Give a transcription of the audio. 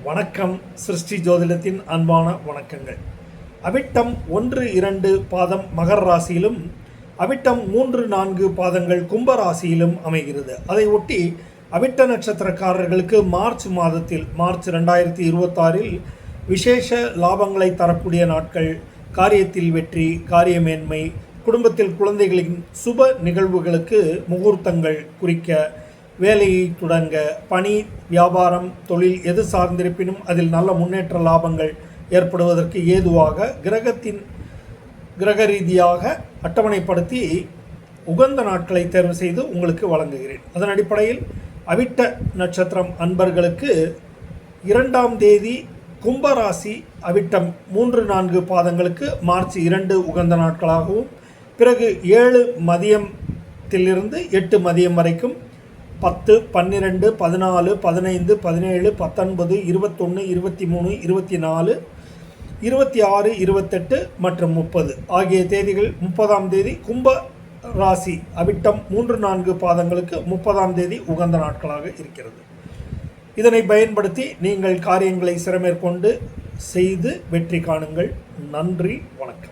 வணக்கம். சிருஷ்டி ஜோதிடத்தின் அன்பான வணக்கங்கள். அவிட்டம் 1-2 பாதம் மகர ராசியிலும், அவிட்டம் 3-4 பாதங்கள் கும்ப ராசியிலும் அமைகிறது. அதை ஒட்டி அவிட்ட நட்சத்திரக்காரர்களுக்கு மார்ச் மாதத்தில், மார்ச் 2026இல் விசேஷ லாபங்களை தரக்கூடிய நாட்கள். காரியத்தில் வெற்றி, காரிய மேன்மை, குடும்பத்தில் குழந்தைகளின் சுப நிகழ்வுகளுக்கு முகூர்த்தங்கள் குறிக்க, வேலையை தொடங்க, பணி, வியாபாரம், தொழில் எது சார்ந்திருப்பினும் அதில் நல்ல முன்னேற்ற லாபங்கள் ஏற்படுவதற்கு ஏதுவாக கிரக ரீதியாக அட்டவணைப்படுத்தி உகந்த நாட்களை தேர்வு செய்து உங்களுக்கு வழங்குகிறேன். அதன் அடிப்படையில் அவிட்ட நட்சத்திரம் அன்பர்களுக்கு 2ஆம் தேதி கும்பராசி அவிட்டம் 3-4 பாதங்களுக்கு மார்ச் 2 உகந்த நாட்களாகவும், பிறகு 7 மதியத்திலிருந்து 8 மதியம் வரைக்கும் 10, 12, 14, 15, 17, 19, 21, 23, 24, 26, 28 மற்றும் 30 ஆகிய தேதிகள். 30ஆம் தேதி கும்ப ராசி அவிட்டம் 3-4 பாதங்களுக்கு 30ஆம் தேதி உகந்த நாட்களாக இருக்கிறது. இதனை பயன்படுத்தி நீங்கள் காரியங்களை சிறமேற்கொண்டு செய்து வெற்றி காணுங்கள். நன்றி, வணக்கம்.